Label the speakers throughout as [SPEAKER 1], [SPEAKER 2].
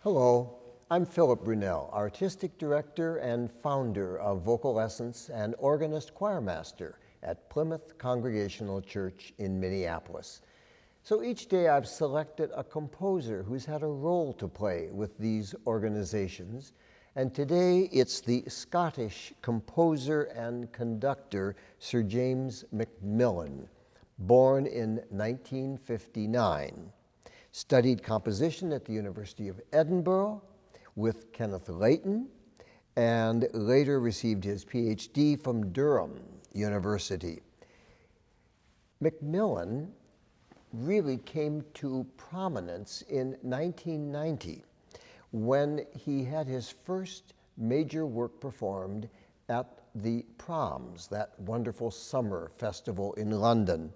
[SPEAKER 1] Hello, I'm Philip Brunelle, Artistic Director and founder of Vocal Essence and organist choirmaster at Plymouth Congregational Church in Minneapolis. So each day I've selected a composer who's had a role to play with these organizations, and today it's the Scottish composer and conductor Sir James MacMillan, born in 1959. Studied composition at the University of Edinburgh with Kenneth Layton, and later received his PhD from Durham University. MacMillan really came to prominence in 1990 when he had his first major work performed at the Proms, that wonderful summer festival in London.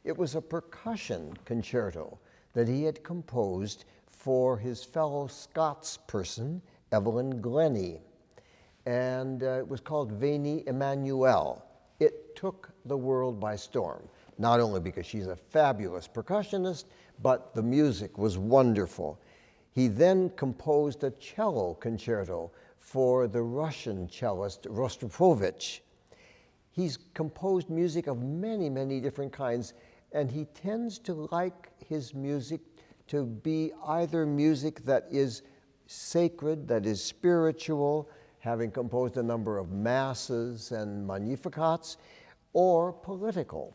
[SPEAKER 1] It was a percussion concerto that he had composed for his fellow Scotsperson, Evelyn Glennie. And it was called Veni Emmanuel. It took the world by storm, not only because she's a fabulous percussionist, but the music was wonderful. He then composed a cello concerto for the Russian cellist Rostropovich. He's composed music of many, many different kinds, and he tends to like his music to be either music that is sacred, that is spiritual, having composed a number of masses and magnificats, or political.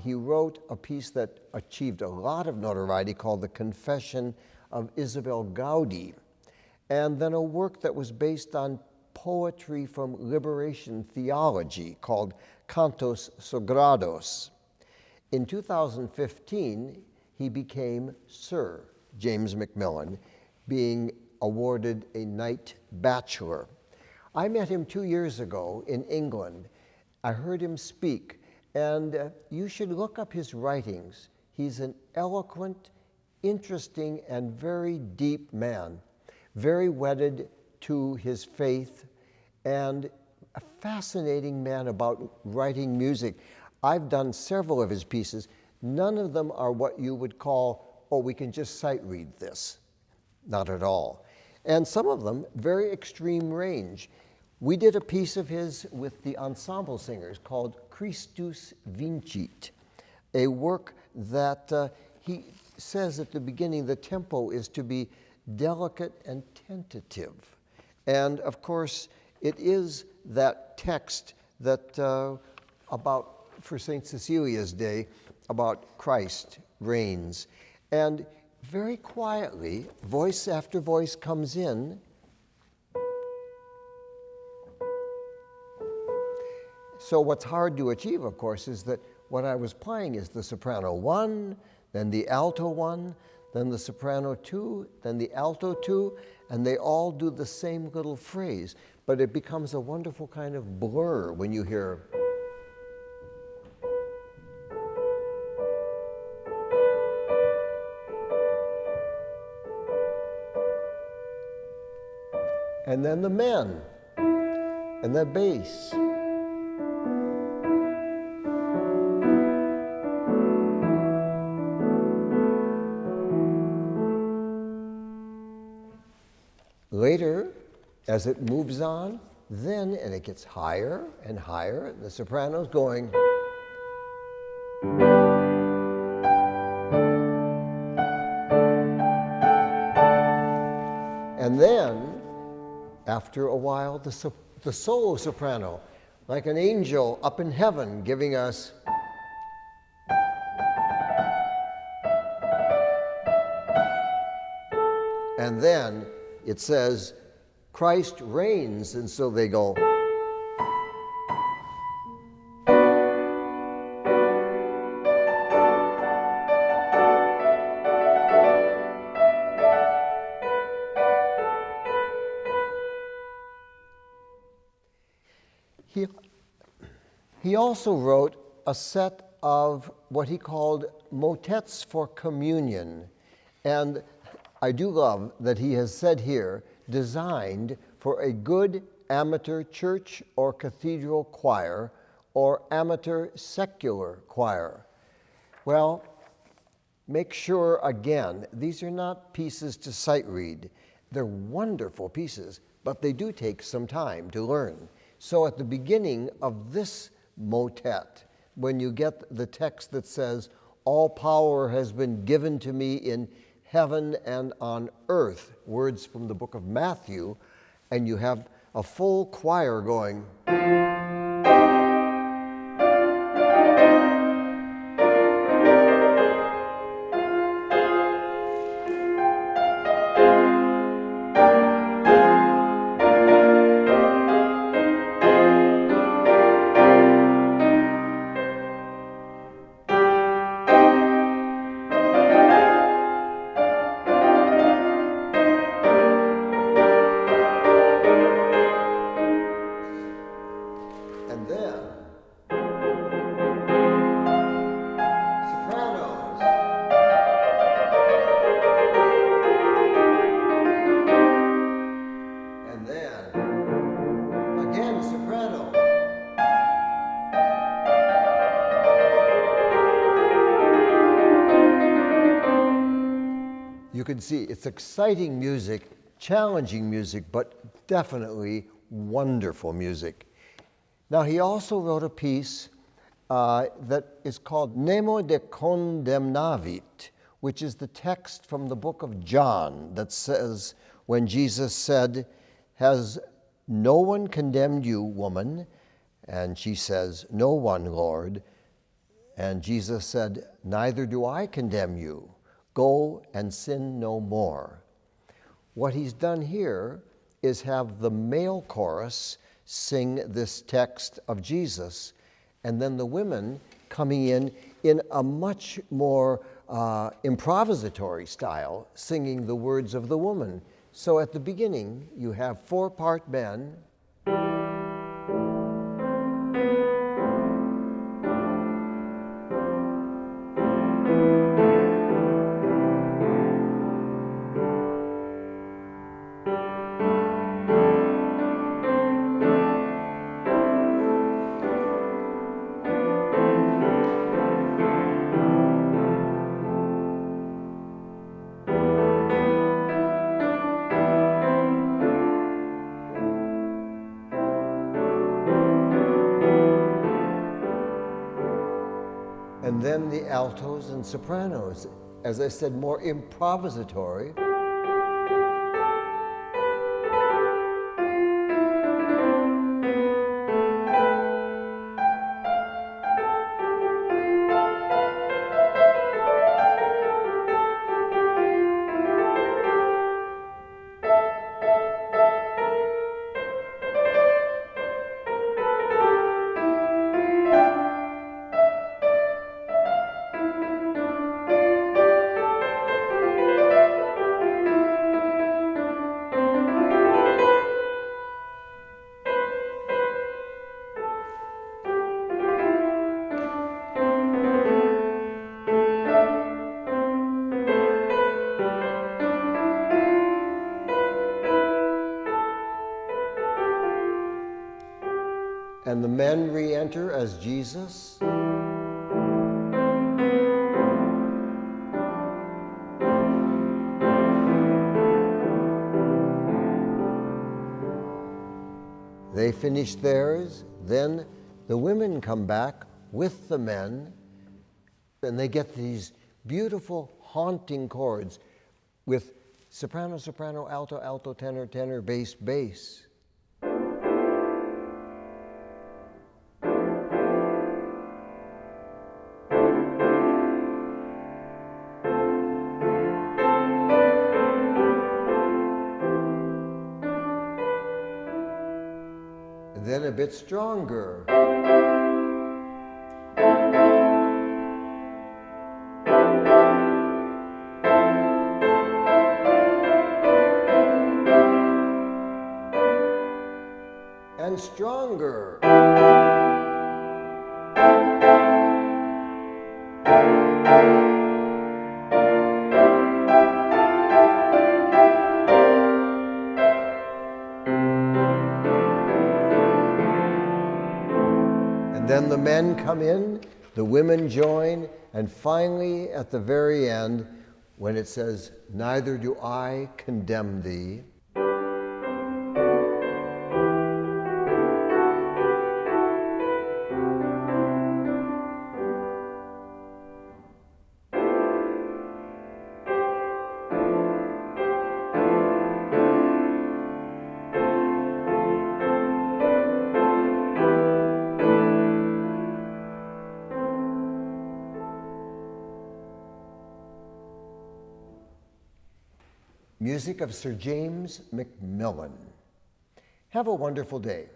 [SPEAKER 1] He wrote a piece that achieved a lot of notoriety called The Confession of Isobel Gowdie, and then a work that was based on poetry from liberation theology called Cantos Sagrados. In 2015, he became Sir James MacMillan, being awarded a Knight Bachelor. I met him 2 years ago in England. I heard him speak, and you should look up his writings. He's an eloquent, interesting, and very deep man, very wedded to his faith, and a fascinating man about writing music. I've done several of his pieces. None of them are what you would call, oh, we can just sight read this. Not at all. And some of them, very extreme range. We did a piece of his with the ensemble singers called Christus Vincit, a work that he says at the beginning the tempo is to be delicate and tentative. And of course, it is that text that about for St. Cecilia's Day, about Christ reigns. And very quietly, voice after voice comes in. So what's hard to achieve, of course, is that what I was playing is the soprano 1, then the alto 1, then the soprano 2, then the alto 2, and they all do the same little phrase. But it becomes a wonderful kind of blur when you hear. And then the men, and the bass. Later, as it moves on, then, and it gets higher and higher, the soprano's going. And then, after a while, the solo soprano, like an angel up in heaven, giving us. And then it says, Christ reigns, and so they go. He also wrote a set of what he called motets for communion. And I do love that he has said here, designed for a good amateur church or cathedral choir or amateur secular choir. Well, make sure, again, these are not pieces to sight read. They're wonderful pieces, but they do take some time to learn. So at the beginning of this motet, when you get the text that says, "All power has been given to me in heaven and on earth," words from the book of Matthew, and you have a full choir going. You can see it's exciting music, challenging music, but definitely wonderful music. Now, he also wrote a piece that is called Nemo de Condemnavit, which is the text from the book of John that says, when Jesus said, "Has no one condemned you, woman?" And she says, "No one, Lord." And Jesus said, "Neither do I condemn you. Go and sin no more." What he's done here is have the male chorus sing this text of Jesus, and then the women coming in a much more improvisatory style, singing the words of the woman. So at the beginning, you have 4-part men, and then the altos and sopranos. As I said, more improvisatory. And the men re-enter as Jesus. They finish theirs, then the women come back with the men, and they get these beautiful haunting chords with soprano, soprano, alto, alto, tenor, tenor, bass, bass. Then a bit stronger. And stronger. Then the men come in, the women join, and finally, at the very end, when it says, "Neither do I condemn thee." Music of Sir James MacMillan. Have a wonderful day.